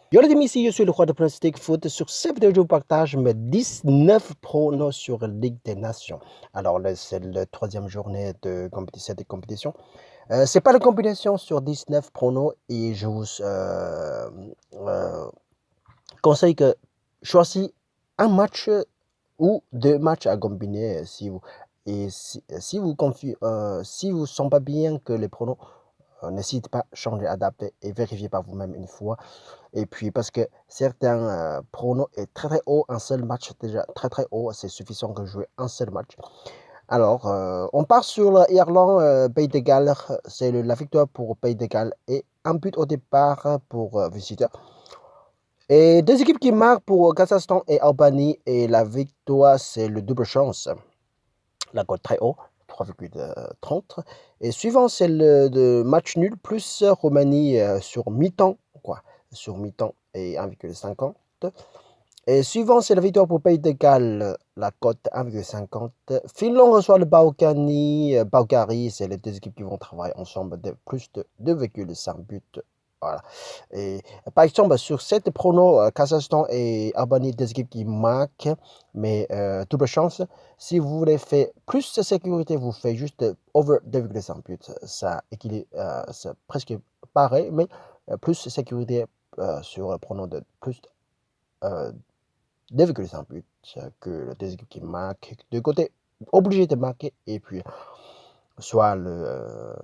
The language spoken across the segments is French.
Yo les amis, ici je suis le roi de Plastic Foot. Sur cette vidéo, je vous partage mes 19 pronos sur Ligue des Nations. Alors là, c'est la troisième journée de cette compétition. C'est pas la compétition sur 19 pronos et je vous conseille que choisissez un match ou deux matchs à combiner si vous et si vous si vous sentez pas bien que les pronos, n'hésitez pas à changer, adapter et vérifier par vous-même une fois. Et puis parce que certains pronos est très très haut, un seul match déjà très très haut, c'est suffisant que jouer un seul match. Alors, on part sur l'Irlande, Pays de Galles, c'est la victoire pour Pays de Galles et un but au départ pour visiteur. Et deux équipes qui marquent pour Kazakhstan et Albanie et la victoire c'est le double chance, la cote très haut, 3,30. Et suivant c'est le match nul plus Roumanie sur mi-temps, quoi, sur mi-temps et 1,50. Et suivant, c'est la victoire pour Pays de Galles, la cote 1,50. Finlande reçoit le Bulgarie, c'est les deux équipes qui vont travailler ensemble de plus de 2,5 buts. Voilà. Et par exemple, sur cette prono, Kazakhstan et Albanie, deux équipes qui marquent, mais double chance. Si vous voulez faire plus de sécurité, vous faites juste over 2,5 buts. Ça équilibre, c'est presque pareil, mais plus de sécurité sur le prono de plus 2,5 buts que le deux équipes qui marquent de côté, obligé de marquer, et puis soit le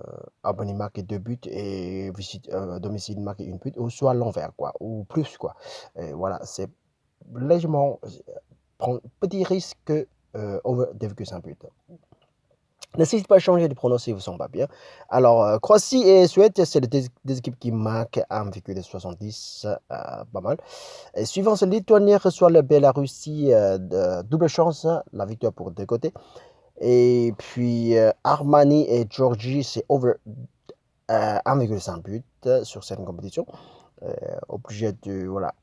abonné marque 2 buts et domicile marque 1 but, ou soit l'envers, quoi, ou plus, quoi. Et voilà, c'est légèrement prendre petit risque over 2,5 buts. N'hésitez pas à changer de pronostic si vous ne sentez pas bien. Alors, Croatie et Suède, c'est les deux équipes qui marquent 1,70, pas mal. Et suivant, c'est Lituanie reçoit la Bélarussie, double chance, la victoire pour deux côtés. Et puis, Armanie et Georgie, c'est over 1,5 but sur cette compétition. Obligé de, voilà,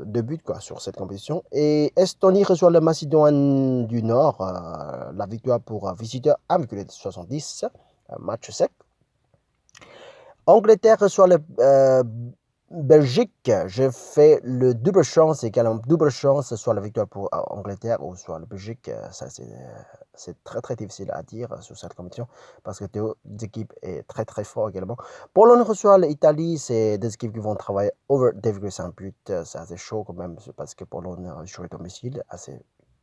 2 buts quoi, sur cette compétition. Et Estonie reçoit la Macédoine du Nord, la victoire pour visiteur 1,70, match sec. Angleterre reçoit le Belgique. Je fais le double chance, également double chance, soit la victoire pour Angleterre ou soit le Belgique. Ça, c'est très très difficile à dire sur cette compétition parce que deux équipes est très très fort également. Pologne reçoit l'Italie, c'est des équipes qui vont travailler over 2,5 buts. C'est assez chaud quand même parce que Pologne joue à domicile, assez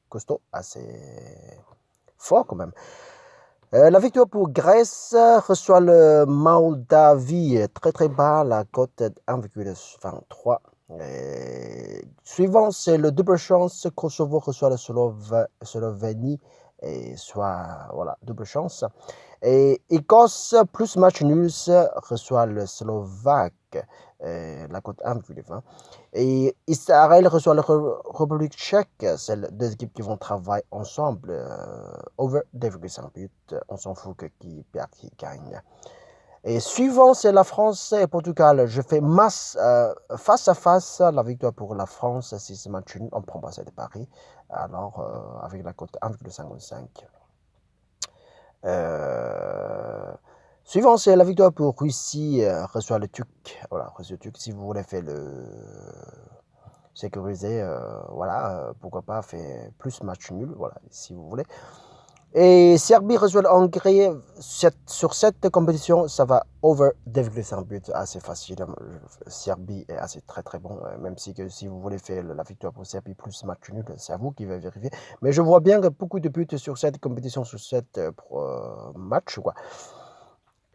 costaud, assez fort quand même. La victoire pour Grèce reçoit le Moldavie, très très bas, la cote 1,23. Suivant, c'est le double chance, Kosovo reçoit la Slovénie, et soit, voilà, double chance. Et Écosse plus match nul reçoit le Slovaque, la cote 1,20. Et Israël reçoit la République tchèque. C'est les deux équipes qui vont travailler ensemble. Over 2,5 buts. On s'en fout que qui perd, qui gagne. Et suivant, c'est la France et Portugal. Je fais face à face la victoire pour la France. Si c'est match nul, on prend pas ça de Paris. Alors, avec la cote 1,55. Suivant, c'est la victoire pour Russie, reçoit le Turc. Voilà, reçoit le Turc. Si vous voulez faire le sécuriser, voilà, pourquoi pas faire plus match nul, voilà, si vous voulez. Et Serbie reçoit la Hongrie. Sur cette compétition, ça va over 2,5 buts, assez facile. Serbie est assez très très bon, même si que si vous voulez faire la victoire pour Serbie plus match nul, c'est à vous qui va vérifier. Mais je vois bien que beaucoup de buts sur cette compétition, sur cette match, quoi.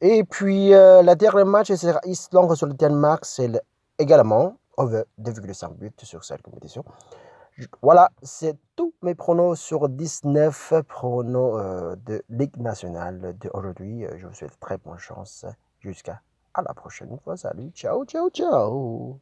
Et puis, la dernière match, c'est Islande reçoit le Danemark, c'est également over 2,5 buts sur cette compétition. Voilà, c'est tous mes pronos sur 19 pronos de Ligue nationale d'aujourd'hui. Je vous souhaite très bonne chance. Jusqu'à la prochaine fois. Salut, ciao, ciao, ciao.